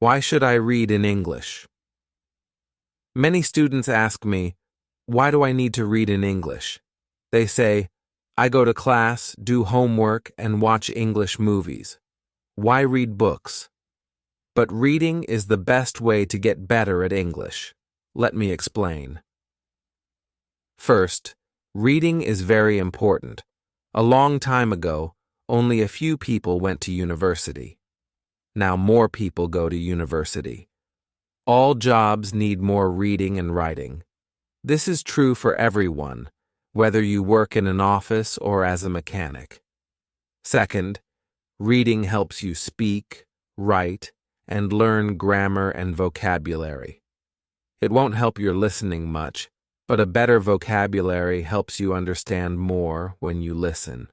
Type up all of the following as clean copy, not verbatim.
Why should I read in English? Many students ask me, why do I need to read in English? They say, I go to class, do homework, and watch English movies. Why read books? But reading is the best way to get better at English. Let me explain. First, reading is very important. A long time ago, only a few people went to university. Now more people go to university. All jobs need more reading and writing. This is true for everyone, whether you work in an office or as a mechanic. Second, reading helps you speak, write, and learn grammar and vocabulary. It won't help your listening much, but a better vocabulary helps you understand more when you listen.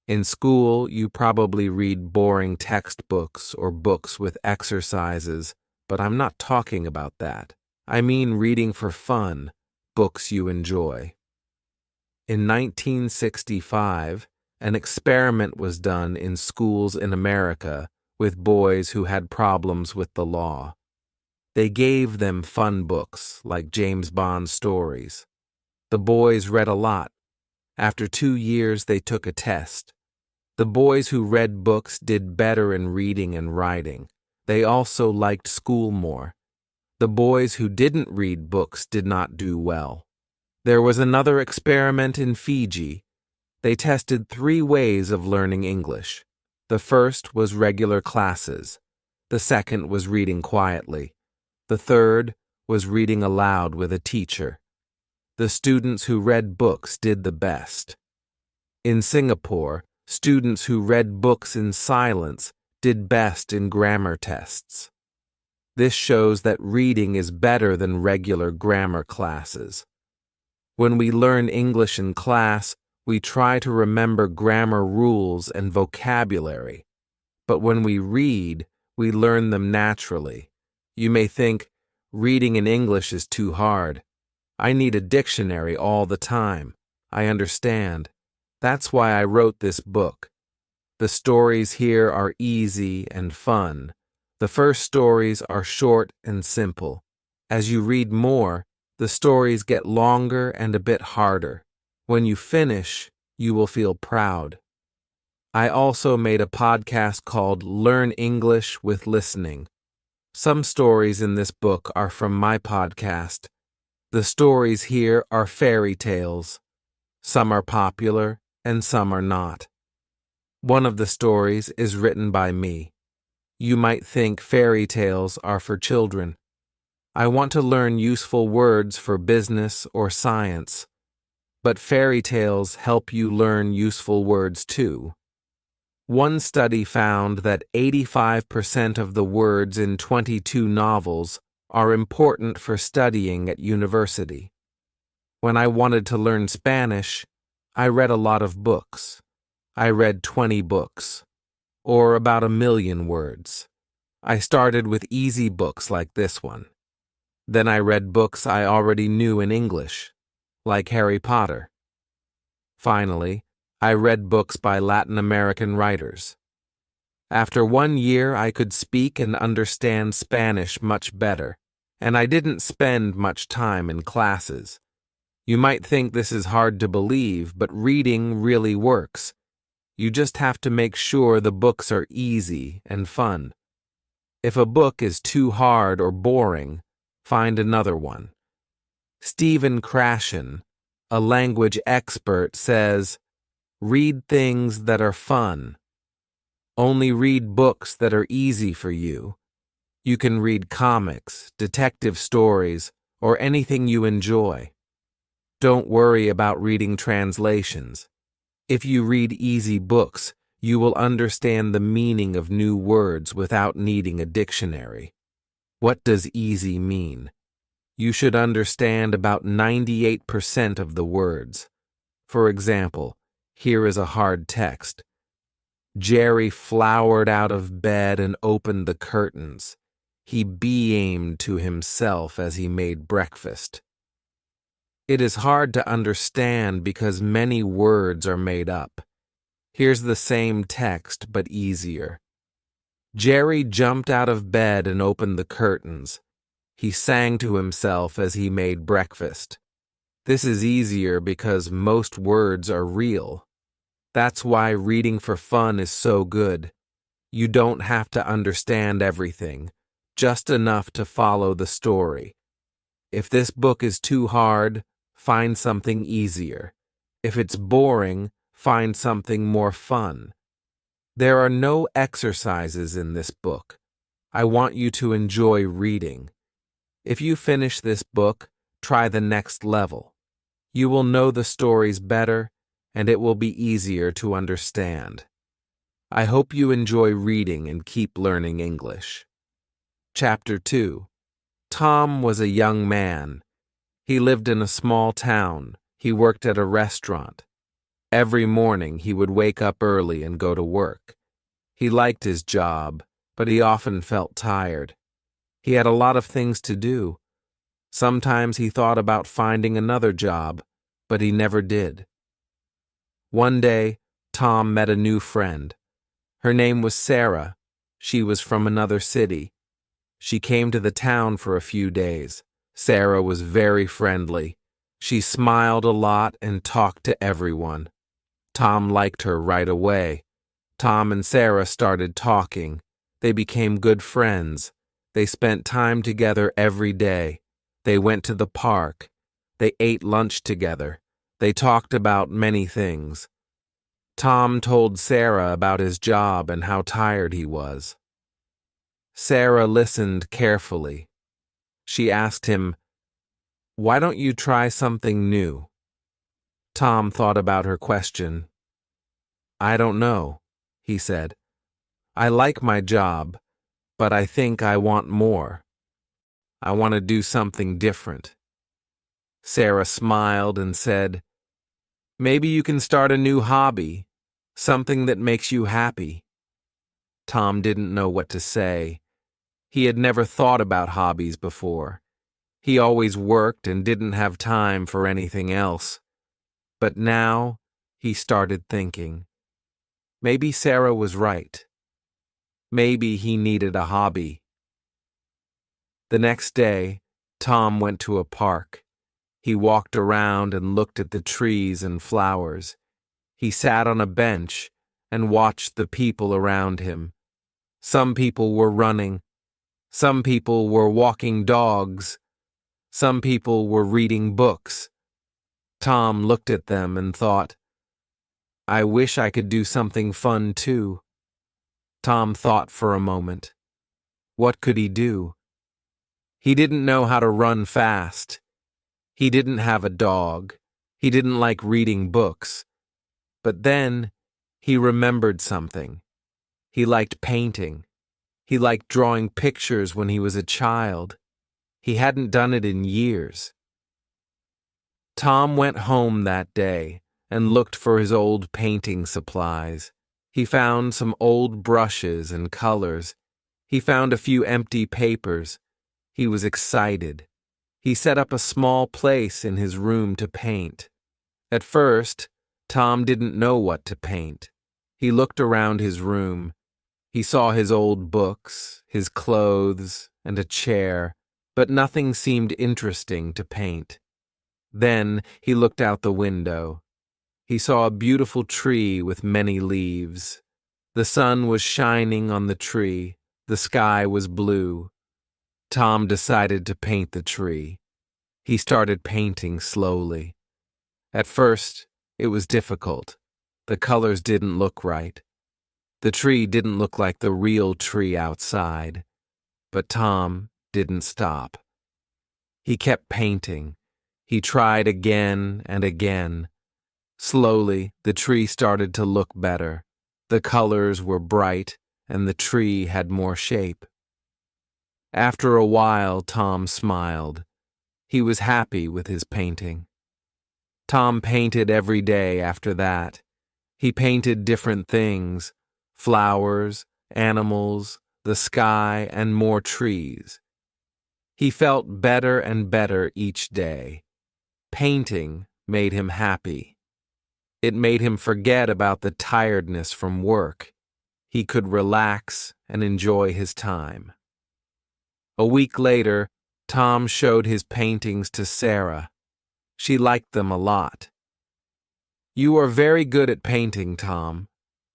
In school, you probably read boring textbooks or books with exercises, but I'm not talking about that. I mean reading for fun, books you enjoy. In 1965, an experiment was done in schools in America with boys who had problems with the law. They gave them fun books like James Bond stories. The boys read a lot. After 2 years, they took a test. The boys who read books did better in reading and writing. They also liked school more. The boys who didn't read books did not do well. There was another experiment in Fiji. They tested 3 ways of learning English. The first was regular classes. The second was reading quietly. The third was reading aloud with a teacher. The students who read books did the best. In Singapore, students who read books in silence did best in grammar tests. This shows that reading is better than regular grammar classes. When we learn English in class, we try to remember grammar rules and vocabulary. But when we read, we learn them naturally. You may think, reading in English is too hard. I need a dictionary all the time. I understand. That's why I wrote this book. The stories here are easy and fun. The first stories are short and simple. As you read more, the stories get longer and a bit harder. When you finish, you will feel proud. I also made a podcast called Learn English with Listening. Some stories in this book are from my podcast. The stories here are fairy tales. Some are popular and some are not. One of the stories is written by me. You might think fairy tales are for children. I want to learn useful words for business or science. But fairy tales help you learn useful words too. One study found that 85% of the words in 22 novels are important for studying at university. When I wanted to learn Spanish, I read a lot of books. I read 20 books, or about 1 million words. I started with easy books like this one. Then I read books I already knew in English, like Harry Potter. Finally, I read books by Latin American writers. After 1 year, I could speak and understand Spanish much better, and I didn't spend much time in classes. You might think this is hard to believe, but reading really works. You just have to make sure the books are easy and fun. If a book is too hard or boring, find another one. Stephen Krashen, a language expert, says, read things that are fun. Only read books that are easy for you. You can read comics, detective stories, or anything you enjoy. Don't worry about reading translations. If you read easy books, you will understand the meaning of new words without needing a dictionary. What does easy mean? You should understand about 98% of the words. For example, here is a hard text. Jerry flowered out of bed and opened the curtains. He beamed to himself as he made breakfast. It is hard to understand because many words are made up. Here's the same text but easier. Jerry jumped out of bed and opened the curtains. He sang to himself as he made breakfast. This is easier because most words are real. That's why reading for fun is so good. You don't have to understand everything, just enough to follow the story. If this book is too hard, find something easier. If it's boring, find something more fun. There are no exercises in this book. I want you to enjoy reading. If you finish this book, try the next level. You will know the stories better, and it will be easier to understand. I hope you enjoy reading and keep learning English. Chapter 2. Tom was a young man. He lived in a small town. He worked at a restaurant. Every morning he would wake up early and go to work. He liked his job, but he often felt tired. He had a lot of things to do. Sometimes he thought about finding another job, but he never did. One day, Tom met a new friend. Her name was Sarah. She was from another city. She came to the town for a few days. Sarah was very friendly. She smiled a lot and talked to everyone. Tom liked her right away. Tom and Sarah started talking. They became good friends. They spent time together every day. They went to the park. They ate lunch together. They talked about many things. Tom told Sarah about his job and how tired he was. Sarah listened carefully. She asked him, "Why don't you try something new?" Tom thought about her question. "I don't know," he said. "I like my job, but I think I want more. I want to do something different." Sarah smiled and said, "Maybe you can start a new hobby, something that makes you happy." Tom didn't know what to say. He had never thought about hobbies before. He always worked and didn't have time for anything else. But now he started thinking. Maybe Sarah was right. Maybe he needed a hobby. The next day, Tom went to a park. He walked around and looked at the trees and flowers. He sat on a bench and watched the people around him. Some people were running. Some people were walking dogs. Some people were reading books. Tom looked at them and thought, "I wish I could do something fun too." Tom thought for a moment. What could he do? He didn't know how to run fast. He didn't have a dog. He didn't like reading books. But then he remembered something. He liked painting. He liked drawing pictures when he was a child. He hadn't done it in years. Tom went home that day and looked for his old painting supplies. He found some old brushes and colors. He found a few empty papers. He was excited. He set up a small place in his room to paint. At first, Tom didn't know what to paint. He looked around his room. He saw his old books, his clothes, and a chair, but nothing seemed interesting to paint. Then he looked out the window. He saw a beautiful tree with many leaves. The sun was shining on the tree. The sky was blue. Tom decided to paint the tree. He started painting slowly. At first, it was difficult. The colors didn't look right. The tree didn't look like the real tree outside. But Tom didn't stop. He kept painting. He tried again and again. Slowly, the tree started to look better. The colors were bright, and the tree had more shape. After a while, Tom smiled. He was happy with his painting. Tom painted every day after that. He painted different things: flowers, animals, the sky, and more trees. He felt better and better each day. Painting made him happy. It made him forget about the tiredness from work. he could relax and enjoy his time. A week later, Tom showed his paintings to Sarah. She liked them a lot. "You are very good at painting, Tom,"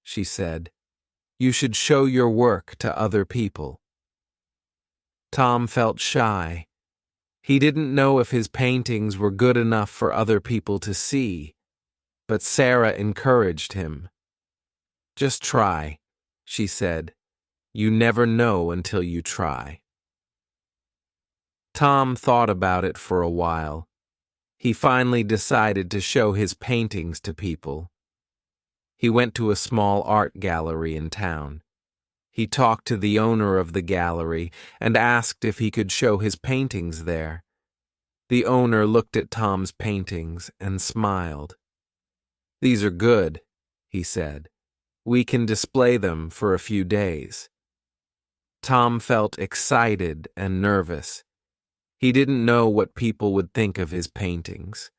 she said. "You should show your work to other people." Tom felt shy. He didn't know if his paintings were good enough for other people to see, but Sarah encouraged him. "Just try," she said. "You never know until you try." Tom thought about it for a while. He finally decided to show his paintings to people. He went to a small art gallery in town. He talked to the owner of the gallery and asked if he could show his paintings there. The owner looked at Tom's paintings and smiled. "These are good," he said. "We can display them for a few days." Tom felt excited and nervous. He didn't know what people would think of his paintings.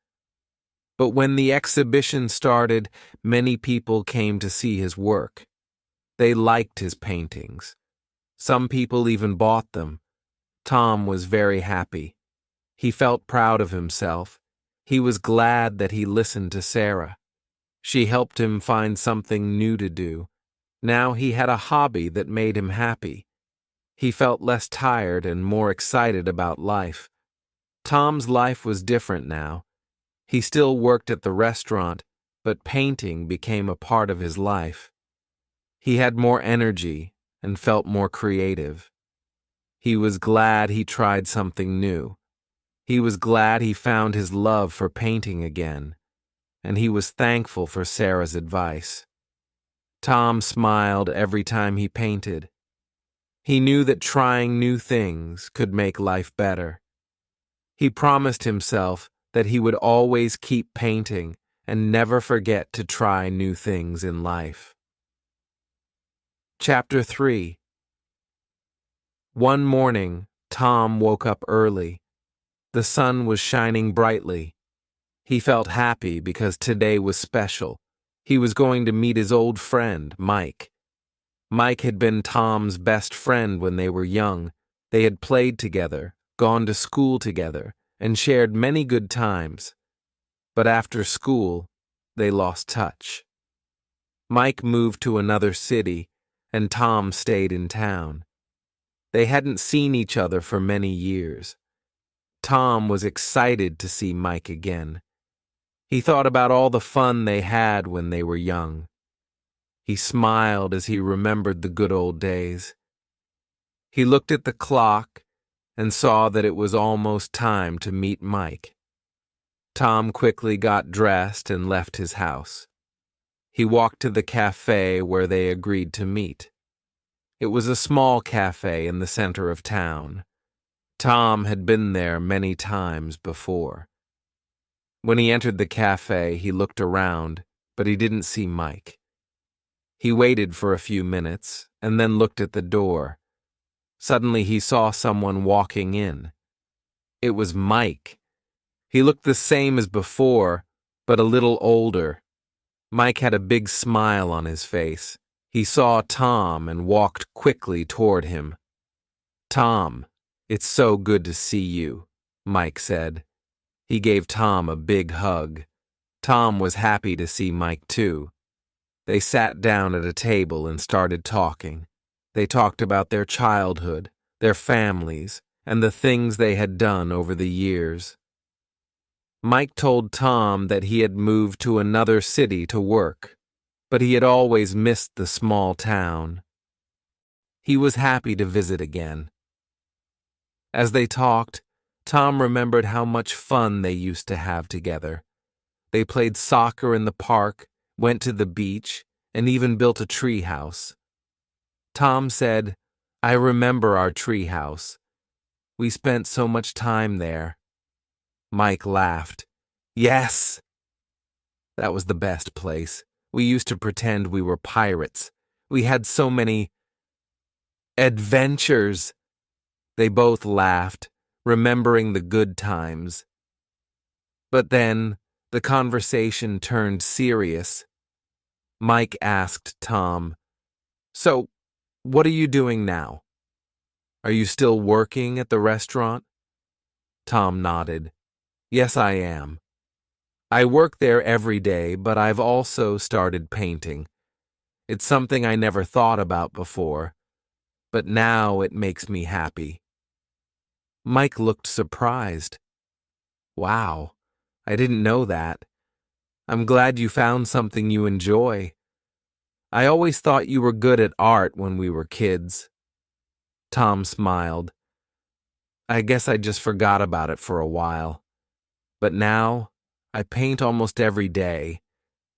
But when the exhibition started, many people came to see his work. They liked his paintings. Some people even bought them. Tom was very happy. He felt proud of himself. He was glad that he listened to Sarah. She helped him find something new to do. Now he had a hobby that made him happy. He felt less tired and more excited about life. Tom's life was different now. He still worked at the restaurant, but painting became a part of his life. He had more energy and felt more creative. He was glad he tried something new. He was glad he found his love for painting again, and he was thankful for Sarah's advice. Tom smiled every time he painted. He knew that trying new things could make life better. He promised himself that he would always keep painting and never forget to try new things in life. Chapter 3. One morning, Tom woke up early. The sun was shining brightly. He felt happy because today was special. He was going to meet his old friend, Mike. Mike had been Tom's best friend when they were young. They had played together, gone to school together, and shared many good times. But after school, they lost touch. Mike moved to another city, and Tom stayed in town. They hadn't seen each other for many years. Tom was excited to see Mike again. He thought about all the fun they had when they were young. He smiled as he remembered the good old days. He looked at the clock and saw that it was almost time to meet Mike. Tom quickly got dressed and left his house. He walked to the cafe where they agreed to meet. It was a small cafe in the center of town. Tom had been there many times before. When he entered the cafe, he looked around, but he didn't see Mike. He waited for a few minutes and then looked at the door. Suddenly he saw someone walking in. It was Mike. He looked the same as before, but a little older. Mike had a big smile on his face. He saw Tom and walked quickly toward him. "Tom, it's so good to see you," Mike said. He gave Tom a big hug. Tom was happy to see Mike too. They sat down at a table and started talking. They talked about their childhood, their families, and the things they had done over the years. Mike told Tom that he had moved to another city to work, but he had always missed the small town. He was happy to visit again. As they talked, Tom remembered how much fun they used to have together. They played soccer in the park, went to the beach, and even built a tree house. Tom said, "I remember our tree house. We spent so much time there." Mike laughed. "Yes! That was the best place. We used to pretend we were pirates. We had so many adventures." They both laughed, remembering the good times. But then the conversation turned serious. Mike asked Tom, So, what are you doing now? Are you still working at the restaurant? Tom nodded. Yes, I am. I work there every day, but I've also started painting. It's something I never thought about before, but now it makes me happy. Mike looked surprised. Wow, I didn't know that. I'm glad you found something you enjoy. I always thought you were good at art when we were kids. Tom smiled. I guess I just forgot about it for a while. But now, I paint almost every day.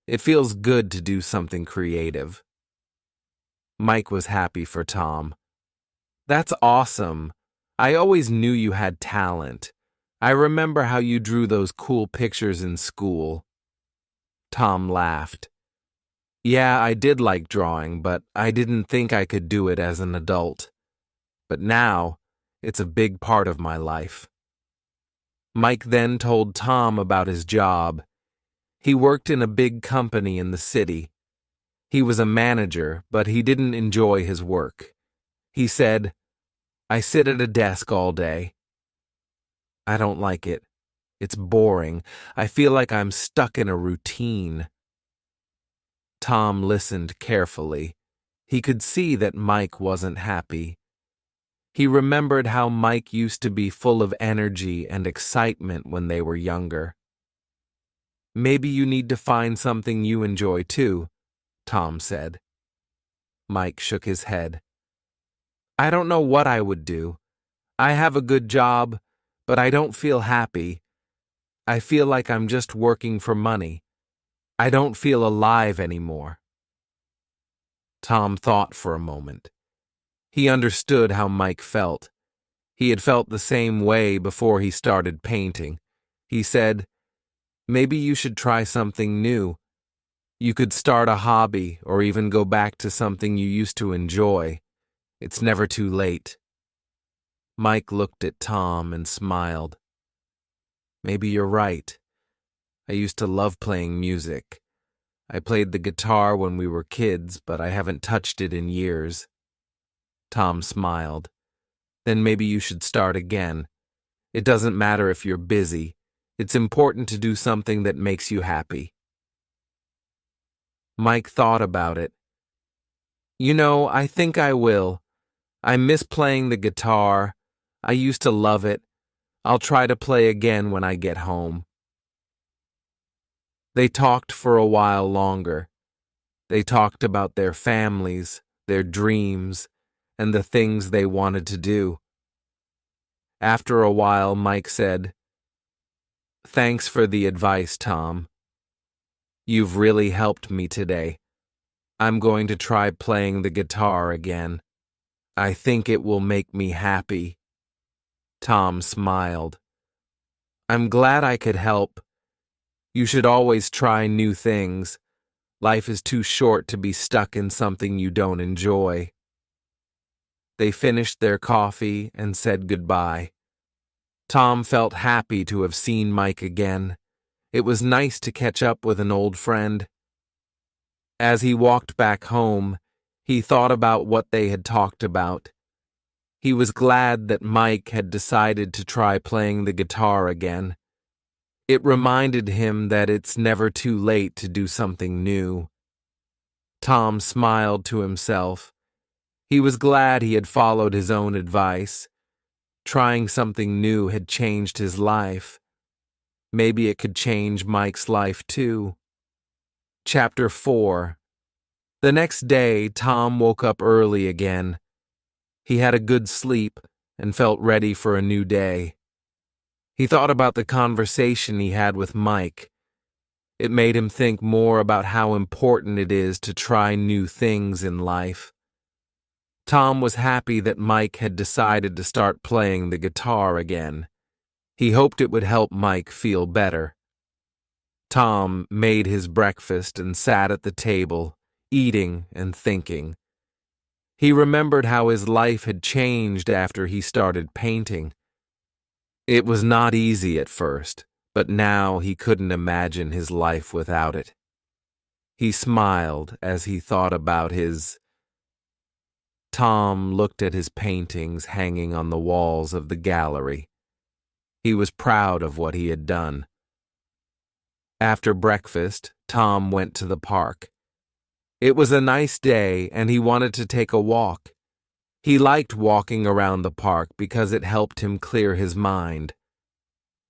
It feels good to do something creative. Mike was happy for Tom. That's awesome. I always knew you had talent. I remember how you drew those cool pictures in school. Tom laughed. Yeah, I did like drawing, but I didn't think I could do it as an adult. But now, it's a big part of my life. Mike then told Tom about his job. He worked in a big company in the city. He was a manager, but he didn't enjoy his work. He said, I sit at a desk all day. I don't like it. It's boring. I feel like I'm stuck in a routine. Tom listened carefully. He could see that Mike wasn't happy. He remembered how Mike used to be full of energy and excitement when they were younger. Maybe you need to find something you enjoy too, Tom said. Mike shook his head. I don't know what I would do. I have a good job, but I don't feel happy. I feel like I'm just working for money. I don't feel alive anymore. Tom thought for a moment. He understood how Mike felt. He had felt the same way before he started painting. He said, maybe you should try something new. You could start a hobby or even go back to something you used to enjoy. It's never too late. Mike looked at Tom and smiled. Maybe you're right. I used to love playing music. I played the guitar when we were kids, but I haven't touched it in years. Tom smiled. Then maybe you should start again. It doesn't matter if you're busy. It's important to do something that makes you happy. Mike thought about it. You know, I think I will. I miss playing the guitar. I used to love it. I'll try to play again when I get home. They talked for a while longer. They talked about their families, their dreams, and the things they wanted to do. After a while, Mike said, Thanks for the advice, Tom. You've really helped me today. I'm going to try playing the guitar again. I think it will make me happy. Tom smiled. I'm glad I could help. You should always try new things. Life is too short to be stuck in something you don't enjoy. They finished their coffee and said goodbye. Tom felt happy to have seen Mike again. It was nice to catch up with an old friend. As he walked back home, he thought about what they had talked about. He was glad that Mike had decided to try playing the guitar again. It reminded him that it's never too late to do something new. Tom smiled to himself. He was glad he had followed his own advice. Trying something new had changed his life. Maybe it could change Mike's life too. Chapter 4. The next day, Tom woke up early again. He had a good sleep and felt ready for a new day. He thought about the conversation he had with Mike. It made him think more about how important it is to try new things in life. Tom was happy that Mike had decided to start playing the guitar again. He hoped it would help Mike feel better. Tom made his breakfast and sat at the table, eating and thinking. He remembered how his life had changed after he started painting. It was not easy at first, but now he couldn't imagine his life without it. He smiled as he thought about his Tom looked at his paintings hanging on the walls of the gallery. He was proud of what he had done. After breakfast, Tom went to the park. It was a nice day, and he wanted to take a walk. He liked walking around the park because it helped him clear his mind.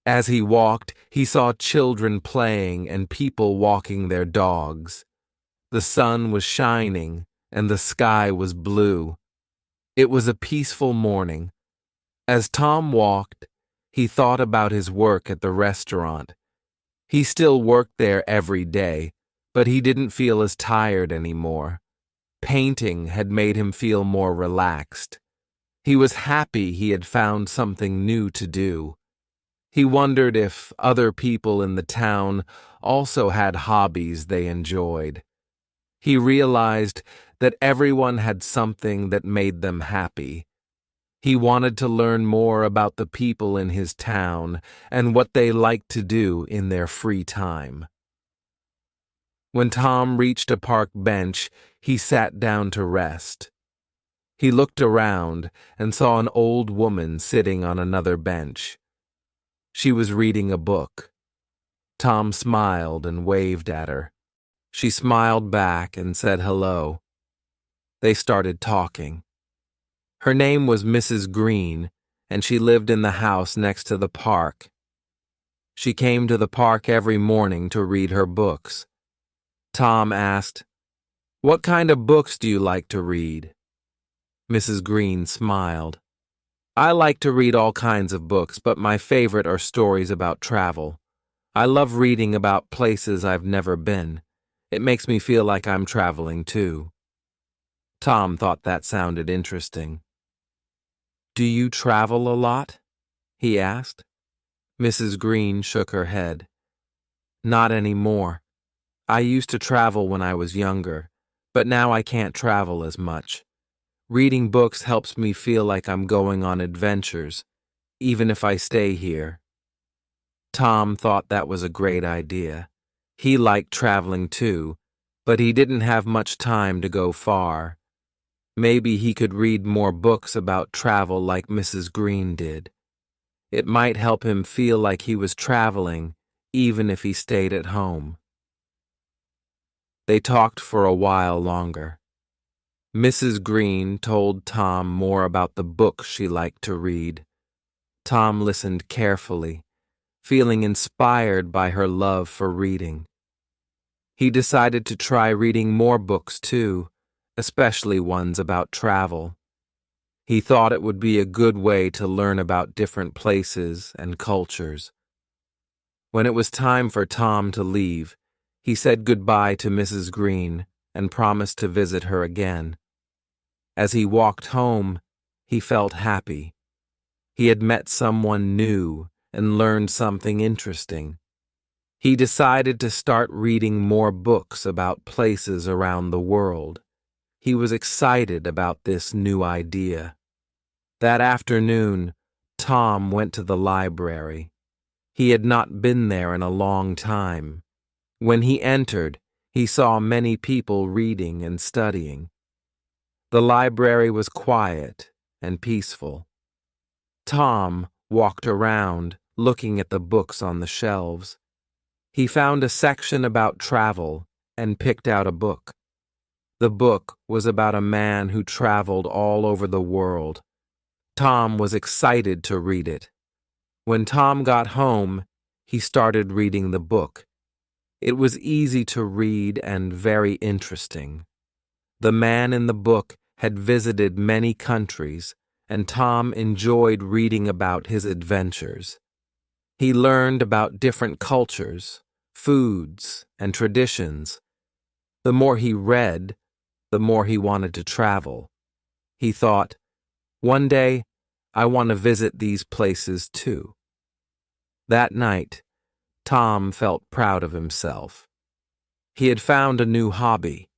As he walked, he saw children playing and people walking their dogs. The sun was shining, and the sky was blue. It was a peaceful morning. As Tom walked, he thought about his work at the restaurant. He still worked there every day, but he didn't feel as tired anymore. Painting had made him feel more relaxed. He was happy he had found something new to do. He wondered if other people in the town also had hobbies they enjoyed. He realized that everyone had something that made them happy. He wanted to learn more about the people in his town and what they liked to do in their free time. When Tom reached a park bench, he sat down to rest. He looked around and saw an old woman sitting on another bench. She was reading a book. Tom smiled and waved at her. She smiled back and said hello. They started talking. Her name was Mrs. Green, and she lived in the house next to the park. She came to the park every morning to read her books. Tom asked, "What kind of books do you like to read?" Mrs. Green smiled. "I like to read all kinds of books, but my favorite are stories about travel. I love reading about places I've never been. It makes me feel like I'm traveling too." Tom thought that sounded interesting. "Do you travel a lot?" he asked. Mrs. Green shook her head. "Not anymore. I used to travel when I was younger, but now I can't travel as much. Reading books helps me feel like I'm going on adventures, even if I stay here." Tom thought that was a great idea. He liked traveling too, but he didn't have much time to go far. Maybe he could read more books about travel like Mrs. Green did. It might help him feel like he was traveling, even if he stayed at home. They talked for a while longer. Mrs. Green told Tom more about the books she liked to read. Tom listened carefully, feeling inspired by her love for reading. He decided to try reading more books too, especially ones about travel. He thought it would be a good way to learn about different places and cultures. When it was time for Tom to leave, he said goodbye to Mrs. Green and promised to visit her again. As he walked home, he felt happy. He had met someone new and learned something interesting. He decided to start reading more books about places around the world. He was excited about this new idea. That afternoon, Tom went to the library. He had not been there in a long time. When he entered, he saw many people reading and studying. The library was quiet and peaceful. Tom walked around, looking at the books on the shelves. He found a section about travel and picked out a book. The book was about a man who traveled all over the world. Tom was excited to read it. When Tom got home, he started reading the book. It was easy to read and very interesting. The man in the book had visited many countries, and Tom enjoyed reading about his adventures. He learned about different cultures, foods, and traditions. The more he read, the more he wanted to travel. He thought, "One day, I want to visit these places too." That night, Tom felt proud of himself. He had found a new hobby,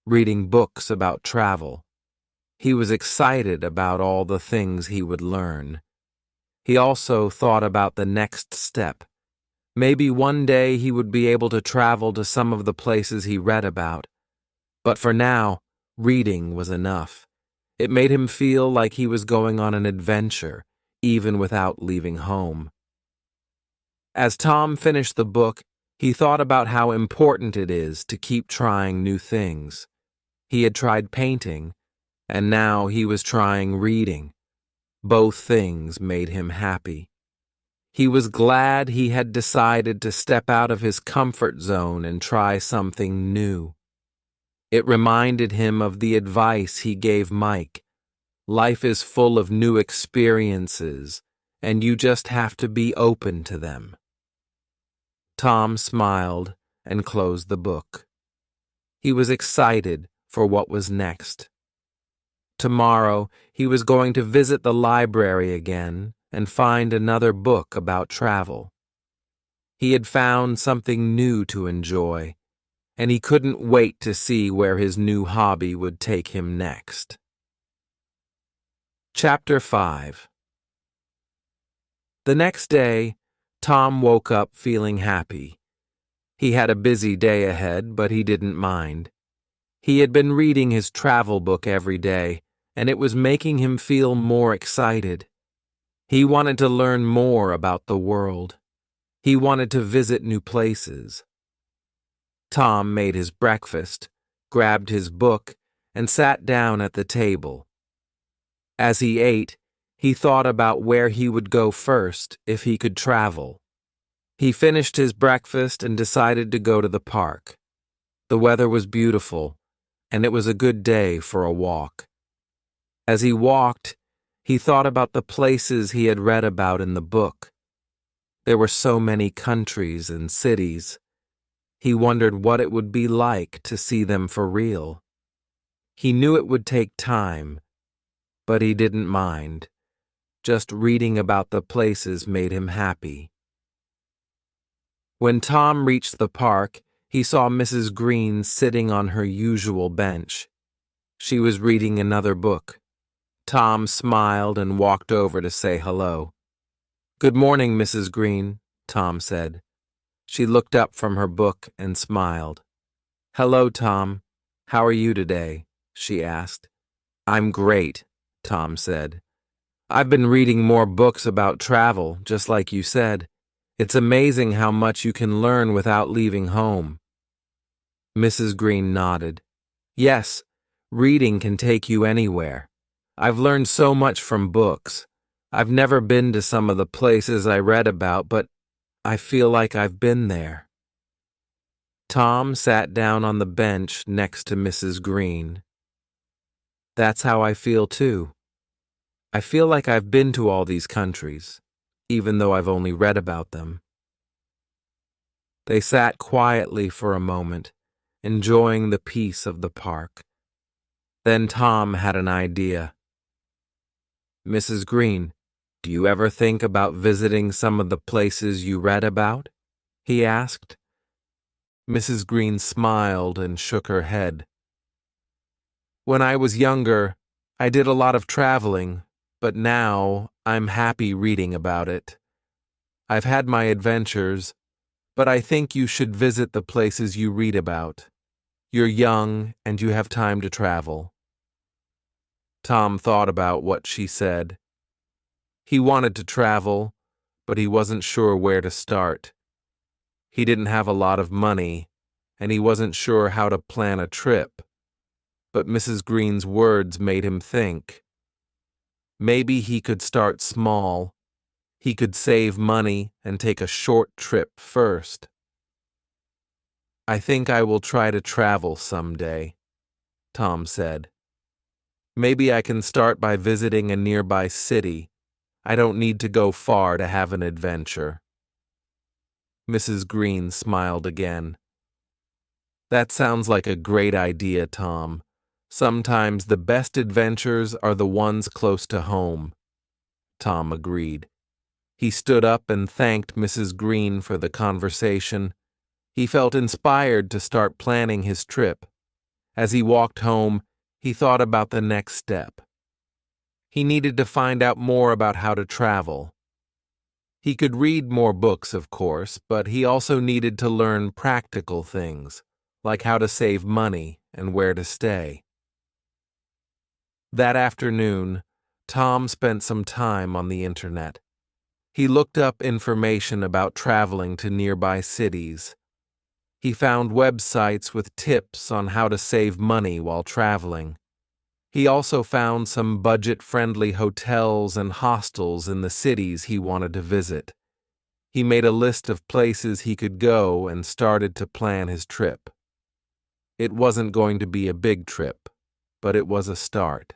reading books about travel. He was excited about all the things he would learn. He also thought about the next step. Maybe one day he would be able to travel to some of the places he read about. But for now, reading was enough. It made him feel like he was going on an adventure, even without leaving home. As Tom finished the book, he thought about how important it is to keep trying new things. He had tried painting, and now he was trying reading. Both things made him happy. He was glad he had decided to step out of his comfort zone and try something new. It reminded him of the advice he gave Mike. Life is full of new experiences, and you just have to be open to them. Tom smiled and closed the book. He was excited for what was next. Tomorrow, he was going to visit the library again and find another book about travel. He had found something new to enjoy, and he couldn't wait to see where his new hobby would take him next. Chapter 5. The next day, Tom woke up feeling happy. He had a busy day ahead, but he didn't mind. He had been reading his travel book every day, and it was making him feel more excited. He wanted to learn more about the world. He wanted to visit new places. Tom made his breakfast, grabbed his book, and sat down at the table. As he ate, he thought about where he would go first if he could travel. He finished his breakfast and decided to go to the park. The weather was beautiful, and it was a good day for a walk. As he walked, he thought about the places he had read about in the book. There were so many countries and cities. He wondered what it would be like to see them for real. He knew it would take time, but he didn't mind. Just reading about the places made him happy. When Tom reached the park, he saw Mrs. Green sitting on her usual bench. She was reading another book. Tom smiled and walked over to say hello. "Good morning, Mrs. Green," Tom said. She looked up from her book and smiled. "Hello, Tom. How are you today?" she asked. "I'm great," Tom said. "I've been reading more books about travel, just like you said. It's amazing how much you can learn without leaving home." Mrs. Green nodded. "Yes, reading can take you anywhere. I've learned so much from books. I've never been to some of the places I read about, but I feel like I've been there." Tom sat down on the bench next to Mrs. Green. "That's how I feel too. I feel like I've been to all these countries, even though I've only read about them." They sat quietly for a moment, enjoying the peace of the park. Then Tom had an idea. "Mrs. Green, do you ever think about visiting some of the places you read about?" he asked. Mrs. Green smiled and shook her head. "When I was younger, I did a lot of traveling, but now I'm happy reading about it. I've had my adventures, but I think you should visit the places you read about. You're young and you have time to travel." Tom thought about what she said. He wanted to travel, but he wasn't sure where to start. He didn't have a lot of money, and he wasn't sure how to plan a trip. But Mrs. Green's words made him think. Maybe he could start small. He could save money and take a short trip first. "I think I will try to travel someday," Tom said. "Maybe I can start by visiting a nearby city. I don't need to go far to have an adventure." Mrs. Green smiled again. "That sounds like a great idea, Tom. Sometimes the best adventures are the ones close to home." Tom agreed. He stood up and thanked Mrs. Green for the conversation. He felt inspired to start planning his trip. As he walked home, he thought about the next step. He needed to find out more about how to travel. He could read more books, of course, but he also needed to learn practical things, like how to save money and where to stay. That afternoon, Tom spent some time on the internet. He looked up information about traveling to nearby cities. He found websites with tips on how to save money while traveling. He also found some budget-friendly hotels and hostels in the cities he wanted to visit. He made a list of places he could go and started to plan his trip. It wasn't going to be a big trip, but it was a start.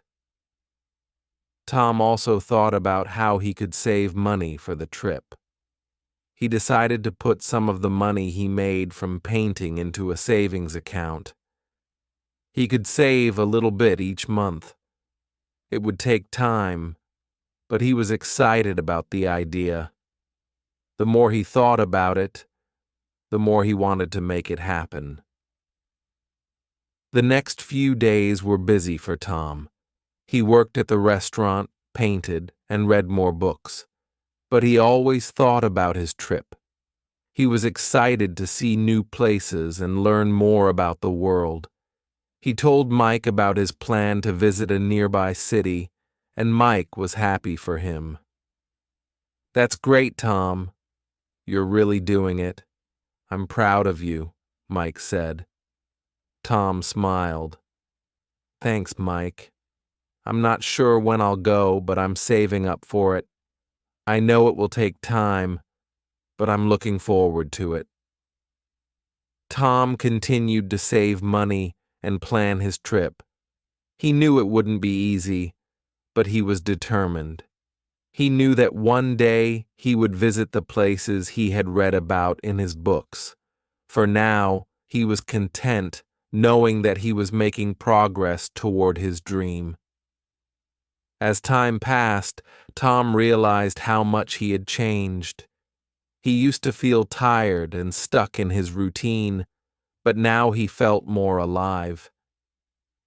Tom also thought about how he could save money for the trip. He decided to put some of the money he made from painting into a savings account. He could save a little bit each month. It would take time, but he was excited about the idea. The more he thought about it, the more he wanted to make it happen. The next few days were busy for Tom. He worked at the restaurant, painted, and read more books. But he always thought about his trip. He was excited to see new places and learn more about the world. He told Mike about his plan to visit a nearby city, and Mike was happy for him. "That's great, Tom. You're really doing it. I'm proud of you," Mike said. Tom smiled. "Thanks, Mike. I'm not sure when I'll go, but I'm saving up for it. I know it will take time, but I'm looking forward to it." Tom continued to save money and plan his trip. He knew it wouldn't be easy, but he was determined. He knew that one day he would visit the places he had read about in his books. For now, he was content knowing that he was making progress toward his dream. As time passed, Tom realized how much he had changed. He used to feel tired and stuck in his routine, but now he felt more alive.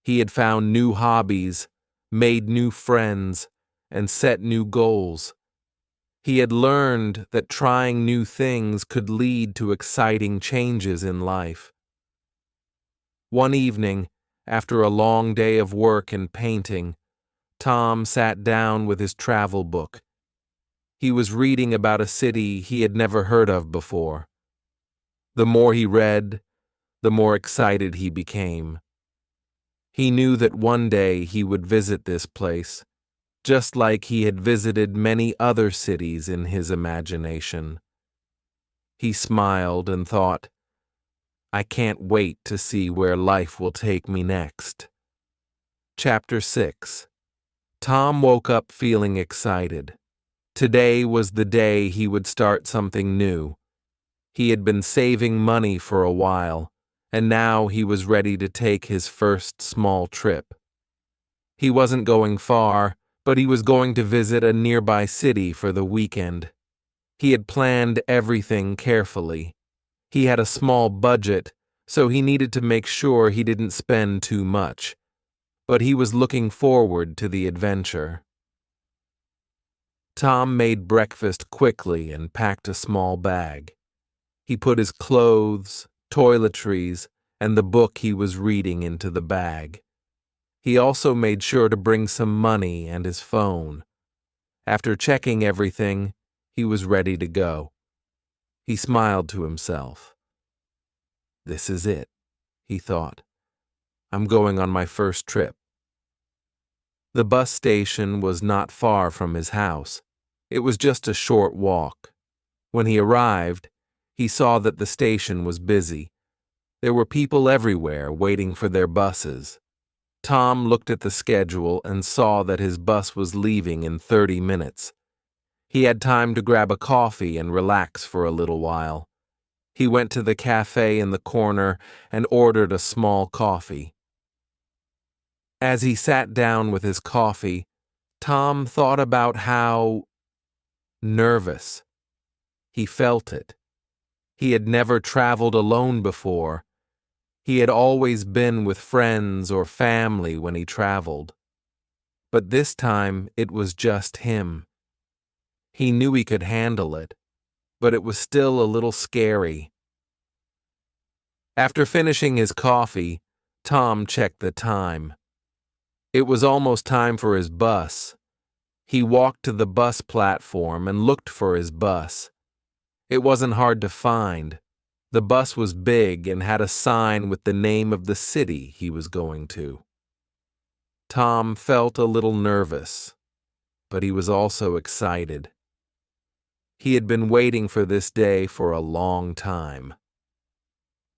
He had found new hobbies, made new friends, and set new goals. He had learned that trying new things could lead to exciting changes in life. One evening, after a long day of work and painting, Tom sat down with his travel book. He was reading about a city he had never heard of before. The more he read, the more excited he became. He knew that one day he would visit this place, just like he had visited many other cities in his imagination. He smiled and thought, "I can't wait to see where life will take me next." Chapter 6. Tom woke up feeling excited. Today was the day he would start something new. He had been saving money for a while, and now he was ready to take his first small trip. He wasn't going far, but he was going to visit a nearby city for the weekend. He had planned everything carefully. He had a small budget, so he needed to make sure he didn't spend too much. But he was looking forward to the adventure. Tom made breakfast quickly and packed a small bag. He put his clothes, toiletries, and the book he was reading into the bag. He also made sure to bring some money and his phone. After checking everything, he was ready to go. He smiled to himself. "This is it," he thought. "I'm going on my first trip." The bus station was not far from his house. It was just a short walk. When he arrived, he saw that the station was busy. There were people everywhere waiting for their buses. Tom looked at the schedule and saw that his bus was leaving in 30 minutes. He had time to grab a coffee and relax for a little while. He went to the cafe in the corner and ordered a small coffee. As he sat down with his coffee, Tom thought about how nervous. He felt it. He had never traveled alone before. He had always been with friends or family when he traveled. But this time it was just him. He knew he could handle it, but it was still a little scary. After finishing his coffee, Tom checked the time. It was almost time for his bus. He walked to the bus platform and looked for his bus. It wasn't hard to find. The bus was big and had a sign with the name of the city he was going to. Tom felt a little nervous, but he was also excited. He had been waiting for this day for a long time.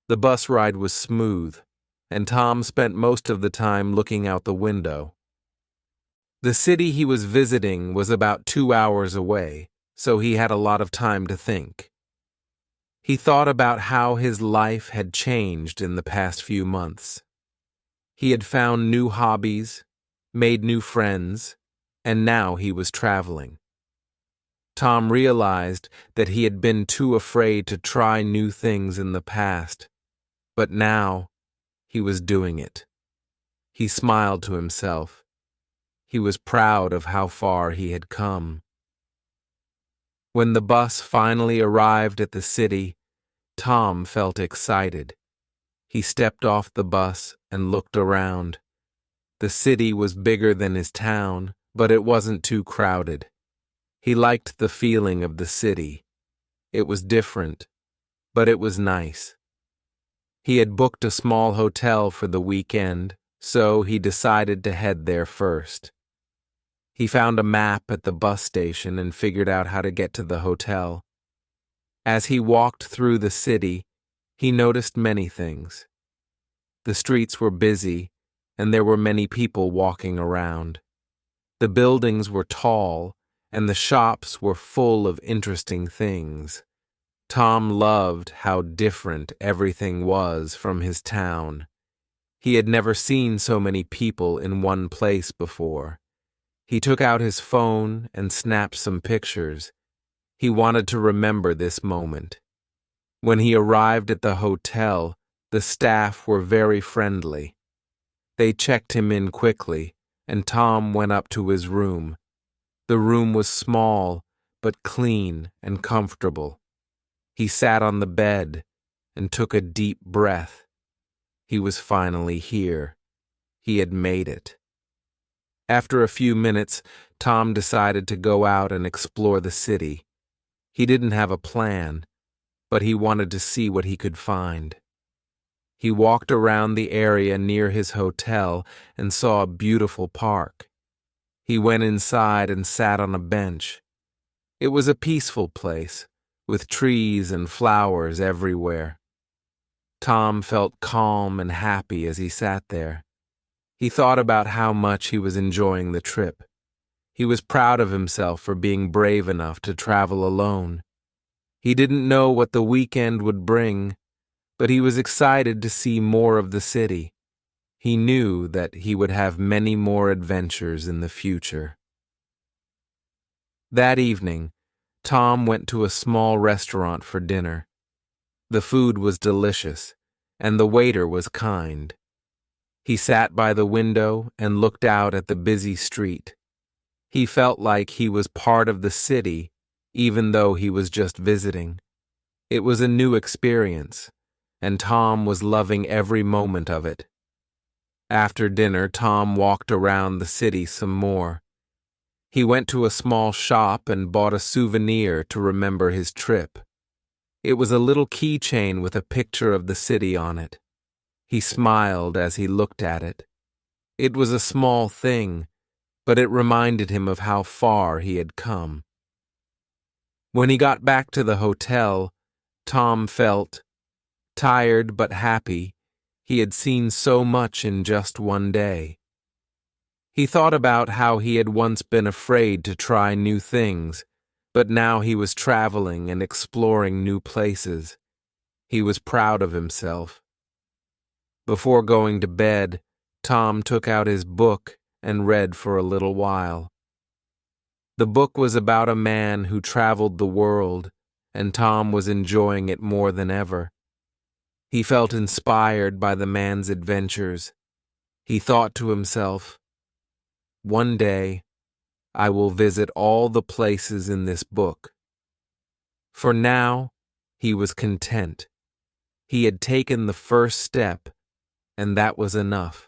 The bus ride was smooth, and Tom spent most of the time looking out the window. The city he was visiting was about 2 hours away, so he had a lot of time to think. He thought about how his life had changed in the past few months. He had found new hobbies, made new friends, and now he was traveling. Tom realized that he had been too afraid to try new things in the past, but now he was doing it. He smiled to himself. He was proud of how far he had come. When the bus finally arrived at the city, Tom felt excited. He stepped off the bus and looked around. The city was bigger than his town, but it wasn't too crowded. He liked the feeling of the city. It was different, but it was nice. He had booked a small hotel for the weekend, so he decided to head there first. He found a map at the bus station and figured out how to get to the hotel. As he walked through the city, he noticed many things. The streets were busy, and there were many people walking around. The buildings were tall, and the shops were full of interesting things. Tom loved how different everything was from his town. He had never seen so many people in one place before. He took out his phone and snapped some pictures. He wanted to remember this moment. When he arrived at the hotel, the staff were very friendly. They checked him in quickly, and Tom went up to his room. The room was small, but clean and comfortable. He sat on the bed and took a deep breath. He was finally here. He had made it. After a few minutes, Tom decided to go out and explore the city. He didn't have a plan, but he wanted to see what he could find. He walked around the area near his hotel and saw a beautiful park. He went inside and sat on a bench. It was a peaceful place, with trees and flowers everywhere. Tom felt calm and happy as he sat there. He thought about how much he was enjoying the trip. He was proud of himself for being brave enough to travel alone. He didn't know what the weekend would bring, but he was excited to see more of the city. He knew that he would have many more adventures in the future. That evening, Tom went to a small restaurant for dinner. The food was delicious, and the waiter was kind. He sat by the window and looked out at the busy street. He felt like he was part of the city, even though he was just visiting. It was a new experience, and Tom was loving every moment of it. After dinner, Tom walked around the city some more. He went to a small shop and bought a souvenir to remember his trip. It was a little keychain with a picture of the city on it. He smiled as he looked at it. It was a small thing, but it reminded him of how far he had come. When he got back to the hotel, Tom felt tired but happy. He had seen so much in just one day. He thought about how he had once been afraid to try new things, but now he was traveling and exploring new places. He was proud of himself. Before going to bed, Tom took out his book and read for a little while. The book was about a man who traveled the world, and Tom was enjoying it more than ever. He felt inspired by the man's adventures. He thought to himself, "One day, I will visit all the places in this book." For now, he was content. He had taken the first step, and that was enough.